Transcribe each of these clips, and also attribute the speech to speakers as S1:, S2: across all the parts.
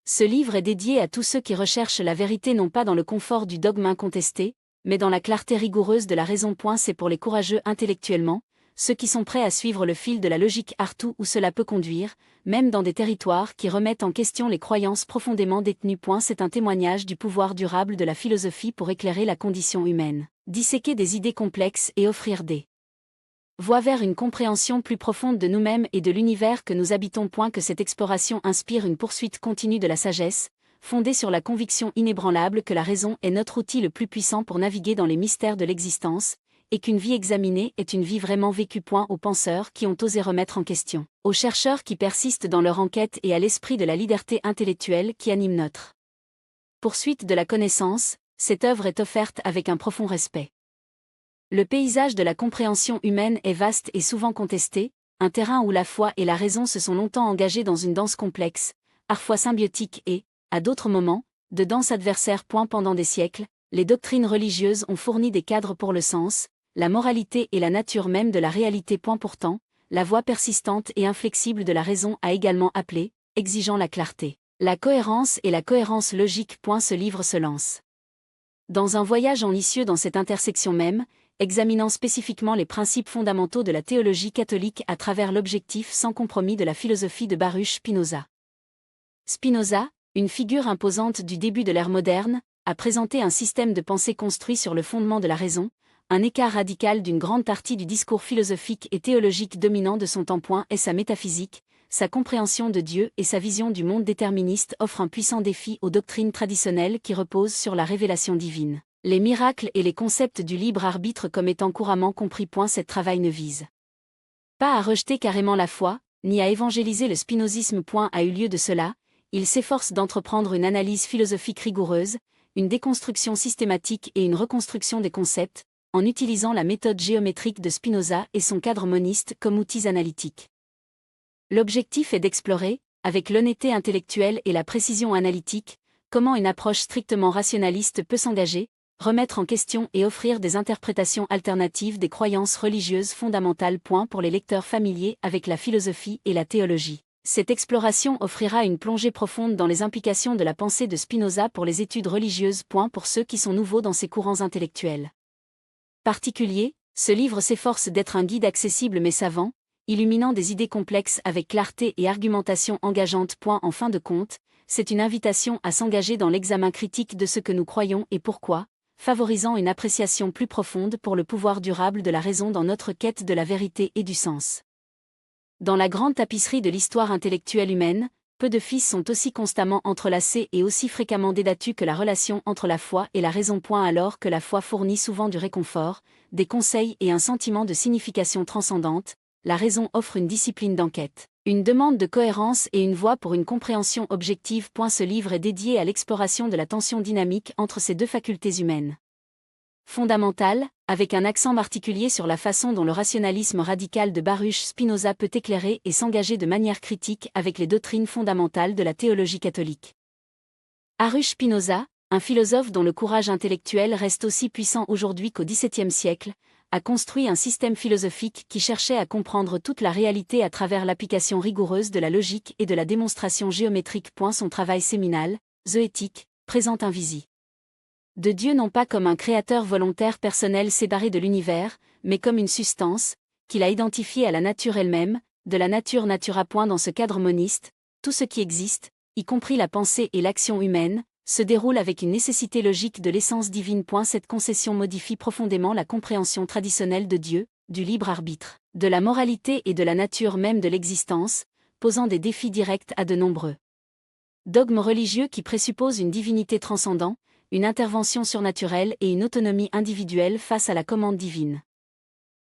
S1: Ce livre est dédié à tous ceux qui recherchent la vérité non pas dans le confort du dogme incontesté, mais dans la clarté rigoureuse de la raison. C'est pour les courageux intellectuellement, ceux qui sont prêts à suivre le fil de la logique partout où cela peut conduire, même dans des territoires qui remettent en question les croyances profondément détenues. C'est un témoignage du pouvoir durable de la philosophie pour éclairer la condition humaine, disséquer des idées complexes et offrir des voies vers une compréhension plus profonde de nous-mêmes et de l'univers que nous habitons. Que cette exploration inspire une poursuite continue de la sagesse, fondée sur la conviction inébranlable que la raison est notre outil le plus puissant pour naviguer dans les mystères de l'existence, et qu'une vie examinée est une vie vraiment vécue. Aux penseurs qui ont osé remettre en question, aux chercheurs qui persistent dans leur enquête et à l'esprit de la liberté intellectuelle qui anime notre poursuite de la connaissance, cette œuvre est offerte avec un profond respect. Le paysage de la compréhension humaine est vaste et souvent contesté, un terrain où la foi et la raison se sont longtemps engagées dans une danse complexe, parfois symbiotique et, à d'autres moments, de danse adversaire. Pendant des siècles, les doctrines religieuses ont fourni des cadres pour le sens, la moralité et la nature même de la réalité. Pourtant, la voix persistante et inflexible de la raison a également appelé, exigeant la clarté, la cohérence et la cohérence logique. Ce livre se lance dans un voyage enlicieux dans cette intersection même, examinant spécifiquement les principes fondamentaux de la théologie catholique à travers l'objectif sans compromis de la philosophie de Baruch Spinoza. Spinoza, une figure imposante du début de l'ère moderne, a présenté un système de pensée construit sur le fondement de la raison, un écart radical d'une grande partie du discours philosophique et théologique dominant de son temps. Et sa métaphysique, sa compréhension de Dieu et sa vision du monde déterministe offrent un puissant défi aux doctrines traditionnelles qui reposent sur la révélation divine, les miracles et les concepts du libre arbitre comme étant couramment compris. Cet travail ne vise pas à rejeter carrément la foi, ni à évangéliser le spinozisme. A eu lieu de cela, il s'efforce d'entreprendre une analyse philosophique rigoureuse, une déconstruction systématique et une reconstruction des concepts, en utilisant la méthode géométrique de Spinoza et son cadre moniste comme outils analytiques. L'objectif est d'explorer, avec l'honnêteté intellectuelle et la précision analytique, comment une approche strictement rationaliste peut s'engager, remettre en question et offrir des interprétations alternatives des croyances religieuses fondamentales. Pour les lecteurs familiers avec la philosophie et la théologie, cette exploration offrira une plongée profonde dans les implications de la pensée de Spinoza pour les études religieuses. Pour ceux qui sont nouveaux dans ces courants intellectuels particuliers, ce livre s'efforce d'être un guide accessible mais savant, illuminant des idées complexes avec clarté et argumentation engageante. En fin de compte, c'est une invitation à s'engager dans l'examen critique de ce que nous croyons et pourquoi, favorisant une appréciation plus profonde pour le pouvoir durable de la raison dans notre quête de la vérité et du sens. Dans la grande tapisserie de l'histoire intellectuelle humaine, peu de fils sont aussi constamment entrelacés et aussi fréquemment débattus que la relation entre la foi et la raison. Alors que la foi fournit souvent du réconfort, des conseils et un sentiment de signification transcendante, la raison offre une discipline d'enquête, une demande de cohérence et une voie pour une compréhension objective. Ce livre est dédié à l'exploration de la tension dynamique entre ces deux facultés humaines fondamentales, avec un accent particulier sur la façon dont le rationalisme radical de Baruch Spinoza peut éclairer et s'engager de manière critique avec les doctrines fondamentales de la théologie catholique. Baruch Spinoza, un philosophe dont le courage intellectuel reste aussi puissant aujourd'hui qu'au XVIIe siècle, a construit un système philosophique qui cherchait à comprendre toute la réalité à travers l'application rigoureuse de la logique et de la démonstration géométrique. Son travail séminal, Zoétique, présente un visie de Dieu non pas comme un créateur volontaire personnel séparé de l'univers, mais comme une substance, qu'il a identifiée à la nature elle-même, de la nature natura. Dans ce cadre moniste, tout ce qui existe, y compris la pensée et l'action humaine, se déroule avec une nécessité logique de l'essence divine. Cette concession modifie profondément la compréhension traditionnelle de Dieu, du libre arbitre, de la moralité et de la nature même de l'existence, posant des défis directs à de nombreux dogmes religieux qui présupposent une divinité transcendante, une intervention surnaturelle et une autonomie individuelle face à la commande divine.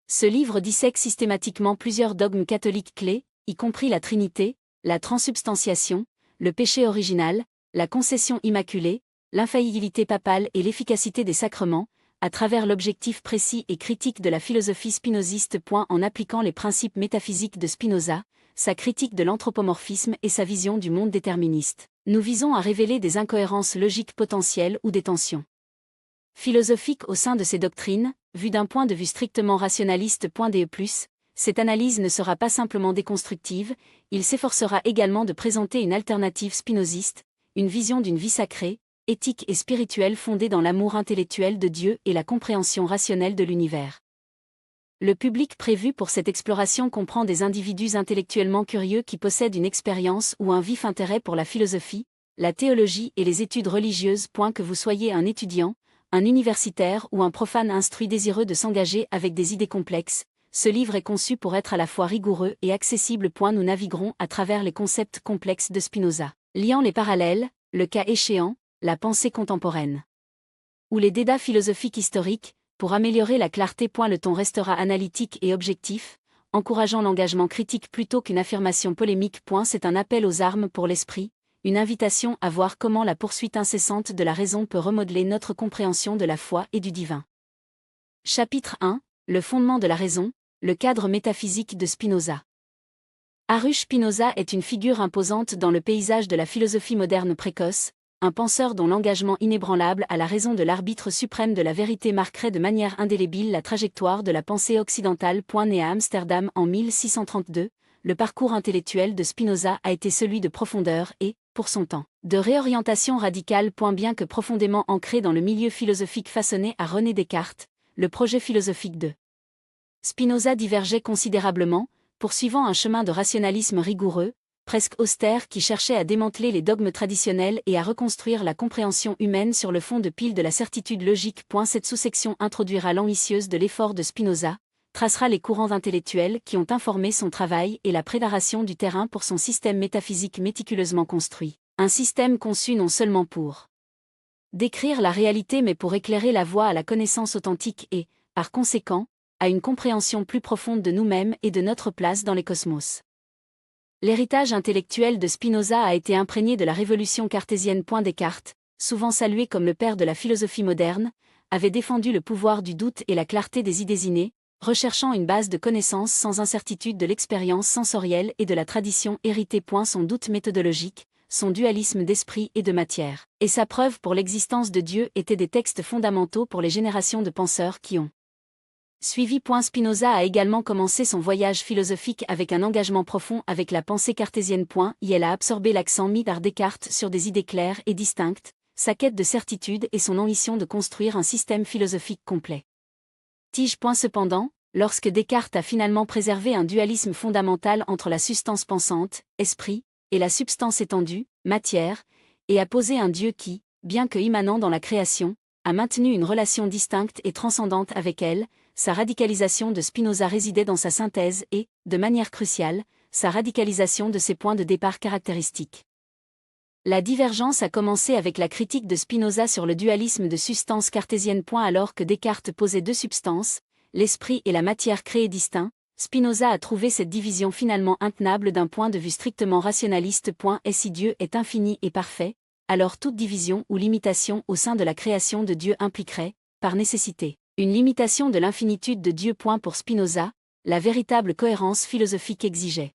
S1: Ce livre dissèque systématiquement plusieurs dogmes catholiques clés, y compris la Trinité, la transsubstantiation, le péché original, la concession immaculée, l'infaillibilité papale et l'efficacité des sacrements, à travers l'objectif précis et critique de la philosophie spinoziste. En appliquant les principes métaphysiques de Spinoza, sa critique de l'anthropomorphisme et sa vision du monde déterministe, nous visons à révéler des incohérences logiques potentielles ou des tensions philosophiques au sein de ces doctrines, vues d'un point de vue strictement rationaliste. Cette analyse ne sera pas simplement déconstructive, il s'efforcera également de présenter une alternative spinoziste, une vision d'une vie sacrée, éthique et spirituelle fondée dans l'amour intellectuel de Dieu et la compréhension rationnelle de l'univers. Le public prévu pour cette exploration comprend des individus intellectuellement curieux qui possèdent une expérience ou un vif intérêt pour la philosophie, la théologie et les études religieuses. Que vous soyez un étudiant, un universitaire ou un profane instruit désireux de s'engager avec des idées complexes, ce livre est conçu pour être à la fois rigoureux et accessible. Nous naviguerons à travers les concepts complexes de Spinoza, liant les parallèles, le cas échéant, la pensée contemporaine ou les débats philosophiques historiques. Pour améliorer la clarté. Le ton restera analytique et objectif, encourageant l'engagement critique plutôt qu'une affirmation polémique. C'est un appel aux armes pour l'esprit, une invitation à voir comment la poursuite incessante de la raison peut remodeler notre compréhension de la foi et du divin. Chapitre 1. Le fondement de la raison, le cadre métaphysique de Spinoza. Baruch Spinoza est une figure imposante dans le paysage de la philosophie moderne précoce, un penseur dont l'engagement inébranlable à la raison de l'arbitre suprême de la vérité marquerait de manière indélébile la trajectoire de la pensée occidentale. Né à Amsterdam en 1632, le parcours intellectuel de Spinoza a été celui de profondeur et, pour son temps, de réorientation radicale. Bien que profondément ancré dans le milieu philosophique façonné à René Descartes, le projet philosophique de Spinoza divergeait considérablement, poursuivant un chemin de rationalisme rigoureux, presque austère qui cherchait à démanteler les dogmes traditionnels et à reconstruire la compréhension humaine sur le fond de pile de la certitude logique. Cette sous-section introduira l'ambitieuse de l'effort de Spinoza, tracera les courants intellectuels qui ont informé son travail et la préparation du terrain pour son système métaphysique méticuleusement construit, un système conçu non seulement pour décrire la réalité mais pour éclairer la voie à la connaissance authentique et, par conséquent, à une compréhension plus profonde de nous-mêmes et de notre place dans les cosmos. L'héritage intellectuel de Spinoza a été imprégné de la révolution cartésienne. Descartes, souvent salué comme le père de la philosophie moderne, avait défendu le pouvoir du doute et la clarté des idées innées, recherchant une base de connaissances sans incertitude de l'expérience sensorielle et de la tradition héritée. Son doute méthodologique, son dualisme d'esprit et de matière, et sa preuve pour l'existence de Dieu étaient des textes fondamentaux pour les générations de penseurs qui ont suivi. Spinoza a également commencé son voyage philosophique avec un engagement profond avec la pensée cartésienne. Il a absorbé l'accent mis par Descartes sur des idées claires et distinctes, sa quête de certitude et son ambition de construire un système philosophique complet. Cependant, lorsque Descartes a finalement préservé un dualisme fondamental entre la substance pensante, esprit, et la substance étendue, matière, et a posé un Dieu qui, bien que immanent dans la création, a maintenu une relation distincte et transcendante avec elle, sa radicalisation de Spinoza résidait dans sa synthèse et, de manière cruciale, sa radicalisation de ses points de départ caractéristiques. La divergence a commencé avec la critique de Spinoza sur le dualisme de substance cartésienne. Alors que Descartes posait deux substances, l'esprit et la matière créés distincts, Spinoza a trouvé cette division finalement intenable d'un point de vue strictement rationaliste. Et si Dieu est infini et parfait, alors toute division ou limitation au sein de la création de Dieu impliquerait, par nécessité, une limitation de l'infinitude de Dieu. Pour Spinoza, la véritable cohérence philosophique exigeait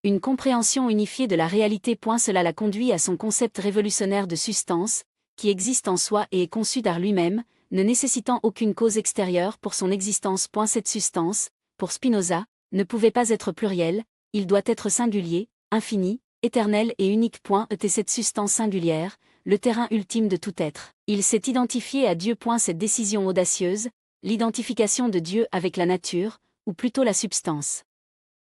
S1: une compréhension unifiée de la réalité. Cela l'a conduit à son concept révolutionnaire de substance, qui existe en soi et est conçu par lui-même, ne nécessitant aucune cause extérieure pour son existence. Cette substance, pour Spinoza, ne pouvait pas être plurielle, il doit être singulier, infini, éternel et unique. Était cette substance singulière, le terrain ultime de tout être. Il s'est identifié à Dieu. Cette décision audacieuse, l'identification de Dieu avec la nature, ou plutôt la substance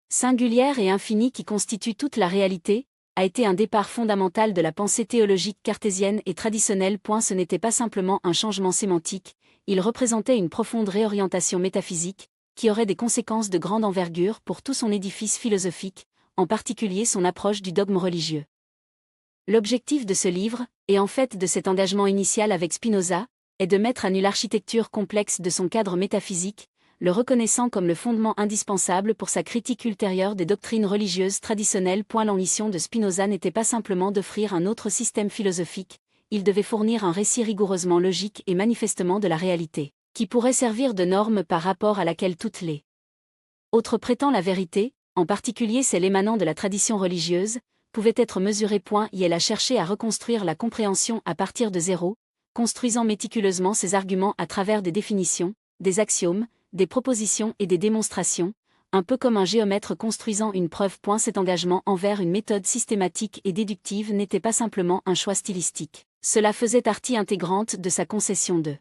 S1: singulière et infinie qui constitue toute la réalité, a été un départ fondamental de la pensée théologique cartésienne et traditionnelle. Ce n'était pas simplement un changement sémantique, il représentait une profonde réorientation métaphysique, qui aurait des conséquences de grande envergure pour tout son édifice philosophique, en particulier son approche du dogme religieux. L'objectif de ce livre, et en fait de cet engagement initial avec Spinoza, est de mettre à nu l'architecture complexe de son cadre métaphysique, le reconnaissant comme le fondement indispensable pour sa critique ultérieure des doctrines religieuses traditionnelles. L'ambition de Spinoza n'était pas simplement d'offrir un autre système philosophique, il devait fournir un récit rigoureusement logique et manifestement de la réalité, qui pourrait servir de norme par rapport à laquelle toutes les autres prétendent la vérité, en particulier celle émanant de la tradition religieuse, pouvait être mesurée. Il a cherché à reconstruire la compréhension à partir de zéro, construisant méticuleusement ses arguments à travers des définitions, des axiomes, des propositions et des démonstrations, un peu comme un géomètre construisant une preuve. Cet engagement envers une méthode systématique et déductive n'était pas simplement un choix stylistique. Cela faisait partie intégrante de sa concession de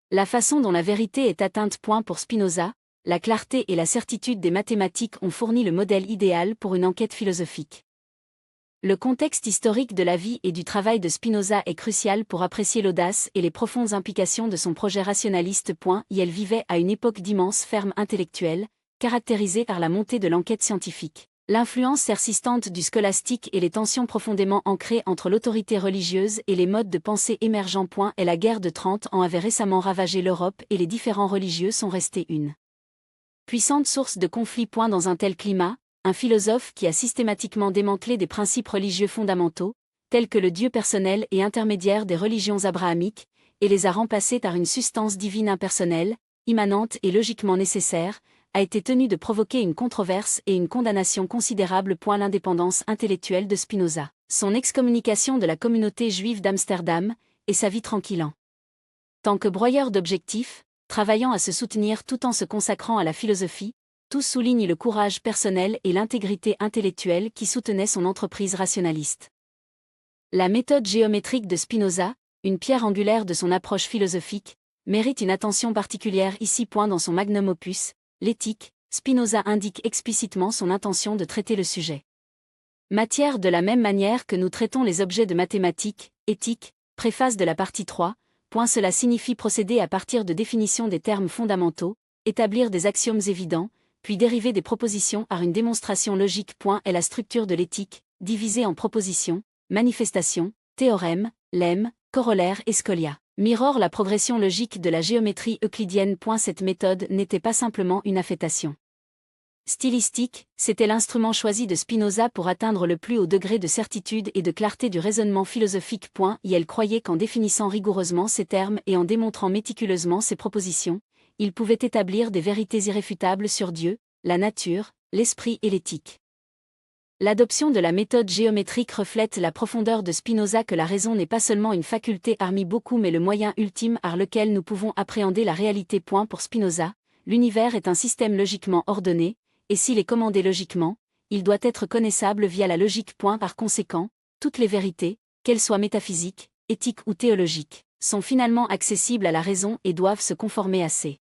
S1: la façon dont la vérité est atteinte. Pour Spinoza, la clarté et la certitude des mathématiques ont fourni le modèle idéal pour une enquête philosophique. Le contexte historique de la vie et du travail de Spinoza est crucial pour apprécier l'audace et les profondes implications de son projet rationaliste. Il vivait à une époque d'immense ferme intellectuelle, caractérisée par la montée de l'enquête scientifique, l'influence persistante du scolastique et les tensions profondément ancrées entre l'autorité religieuse et les modes de pensée émergents. Et la guerre de 30 ans avait récemment ravagé l'Europe et les différents religieux sont restés une puissante source de conflits. Dans un tel climat, un philosophe qui a systématiquement démantelé des principes religieux fondamentaux, tels que le Dieu personnel et intermédiaire des religions abrahamiques, et les a remplacés par une substance divine impersonnelle, immanente et logiquement nécessaire, a été tenu de provoquer une controverse et une condamnation considérable. L'indépendance intellectuelle de Spinoza, son excommunication de la communauté juive d'Amsterdam, et sa vie tranquille en tant que broyeur d'objectifs, travaillant à se soutenir tout en se consacrant à la philosophie, tous soulignent le courage personnel et l'intégrité intellectuelle qui soutenaient son entreprise rationaliste. La méthode géométrique de Spinoza, une pierre angulaire de son approche philosophique, mérite une attention particulière ici. Dans son magnum opus, l'Éthique, Spinoza indique explicitement son intention de traiter le sujet matière de la même manière que nous traitons les objets de mathématiques. Éthique, préface de la partie 3. Cela signifie procéder à partir de définitions des termes fondamentaux, établir des axiomes évidents, puis dériver des propositions par une démonstration logique. Est la structure de l'éthique, divisée en propositions, manifestations, théorèmes, lemmes, corollaires et scholia. Mirror la progression logique de la géométrie euclidienne. Cette méthode n'était pas simplement une affectation stylistique, c'était l'instrument choisi de Spinoza pour atteindre le plus haut degré de certitude et de clarté du raisonnement philosophique. Et elle croyait qu'en définissant rigoureusement ces termes et en démontrant méticuleusement ses propositions, il pouvait établir des vérités irréfutables sur Dieu, la nature, l'esprit et l'éthique. L'adoption de la méthode géométrique reflète la profondeur de Spinoza que la raison n'est pas seulement une faculté parmi beaucoup mais le moyen ultime par lequel nous pouvons appréhender la réalité. Pour Spinoza, l'univers est un système logiquement ordonné, et s'il est commandé logiquement, il doit être connaissable via la logique. Par conséquent, toutes les vérités, qu'elles soient métaphysiques, éthiques ou théologiques, sont finalement accessibles à la raison et doivent se conformer à ces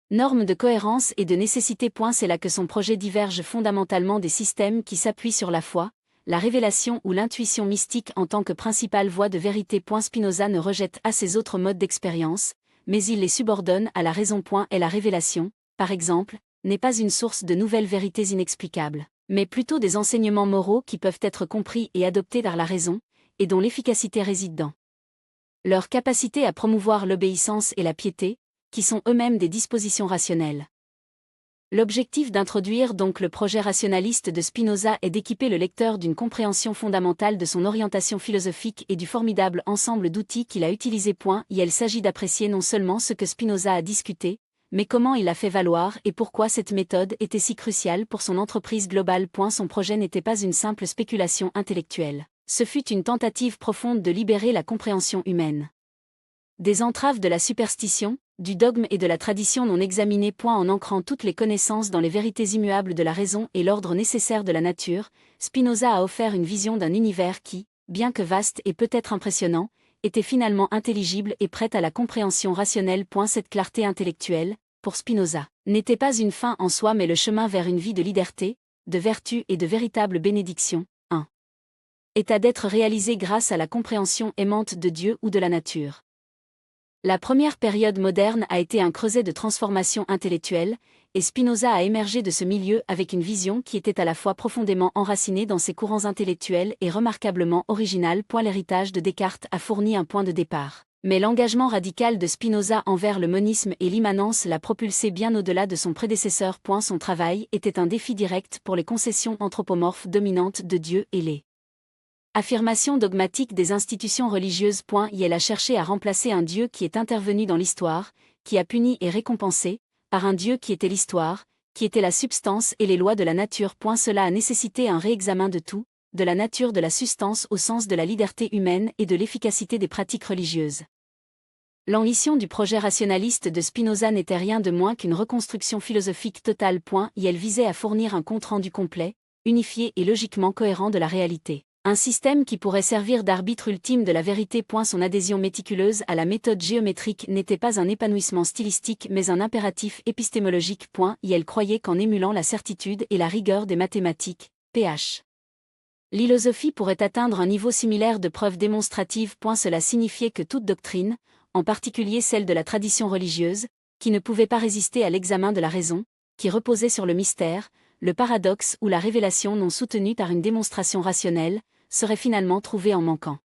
S1: normes de cohérence et de nécessité. C'est là que son projet diverge fondamentalement des systèmes qui s'appuient sur la foi, la révélation ou l'intuition mystique en tant que principale voie de vérité. Spinoza ne rejette pas ces autres modes d'expérience, mais il les subordonne à la raison. Et la révélation, par exemple, n'est pas une source de nouvelles vérités inexplicables, mais plutôt des enseignements moraux qui peuvent être compris et adoptés par la raison, et dont l'efficacité réside dans leur capacité à promouvoir l'obéissance et la piété, qui sont eux-mêmes des dispositions rationnelles. L'objectif d'introduire donc le projet rationaliste de Spinoza est d'équiper le lecteur d'une compréhension fondamentale de son orientation philosophique et du formidable ensemble d'outils qu'il a utilisés. Il s'agit d'apprécier non seulement ce que Spinoza a discuté, mais comment il l'a fait valoir et pourquoi cette méthode était si cruciale pour son entreprise globale. Son projet n'était pas une simple spéculation intellectuelle, ce fut une tentative profonde de libérer la compréhension humaine des entraves de la superstition, du dogme et de la tradition non examinée. En ancrant toutes les connaissances dans les vérités immuables de la raison et l'ordre nécessaire de la nature, Spinoza a offert une vision d'un univers qui, bien que vaste et peut-être impressionnant, était finalement intelligible et prête à la compréhension rationnelle. Cette clarté intellectuelle, pour Spinoza, n'était pas une fin en soi mais le chemin vers une vie de liberté, de vertu et de véritable bénédiction. 1. État d'être réalisé grâce à la compréhension aimante de Dieu ou de la nature. La première période moderne a été un creuset de transformation intellectuelle, et Spinoza a émergé de ce milieu avec une vision qui était à la fois profondément enracinée dans ses courants intellectuels et remarquablement originale. L'héritage de Descartes a fourni un point de départ, mais l'engagement radical de Spinoza envers le monisme et l'immanence l'a propulsé bien au-delà de son prédécesseur. Son travail était un défi direct pour les concessions anthropomorphes dominantes de Dieu et les affirmation dogmatique des institutions religieuses. Il a cherché à remplacer un Dieu qui est intervenu dans l'histoire, qui a puni et récompensé, par un Dieu qui était l'histoire, qui était la substance et les lois de la nature. Cela a nécessité un réexamen de tout, de la nature de la substance au sens de la liberté humaine et de l'efficacité des pratiques religieuses. L'ambition du projet rationaliste de Spinoza n'était rien de moins qu'une reconstruction philosophique totale. Et elle visait à fournir un compte-rendu complet, unifié et logiquement cohérent de la réalité. Un système qui pourrait servir d'arbitre ultime de la vérité. Son adhésion méticuleuse à la méthode géométrique n'était pas un épanouissement stylistique mais un impératif épistémologique. Et elle croyait qu'en émulant la certitude et la rigueur des mathématiques, ph. Philosophie pourrait atteindre un niveau similaire de preuve démonstrative. Cela signifiait que toute doctrine, en particulier celle de la tradition religieuse, qui ne pouvait pas résister à l'examen de la raison, qui reposait sur le mystère, le paradoxe ou la révélation non soutenue par une démonstration rationnelle, serait finalement trouvée en manquant.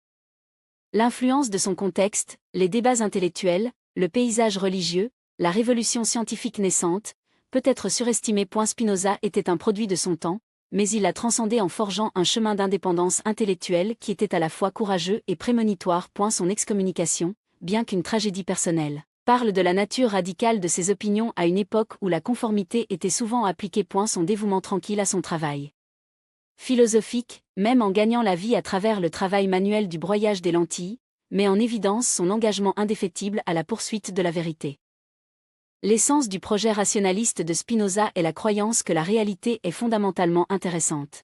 S1: L'influence de son contexte, les débats intellectuels, le paysage religieux, la révolution scientifique naissante, peut être surestimée. Spinoza était un produit de son temps, mais il l'a transcendé en forgeant un chemin d'indépendance intellectuelle qui était à la fois courageux et prémonitoire. Son excommunication, bien qu'une tragédie personnelle, parle de la nature radicale de ses opinions à une époque où la conformité était souvent appliquée. Son dévouement tranquille à son travail philosophique, même en gagnant la vie à travers le travail manuel du broyage des lentilles, met en évidence son engagement indéfectible à la poursuite de la vérité. L'essence du projet rationaliste de Spinoza est la croyance que la réalité est fondamentalement intéressante.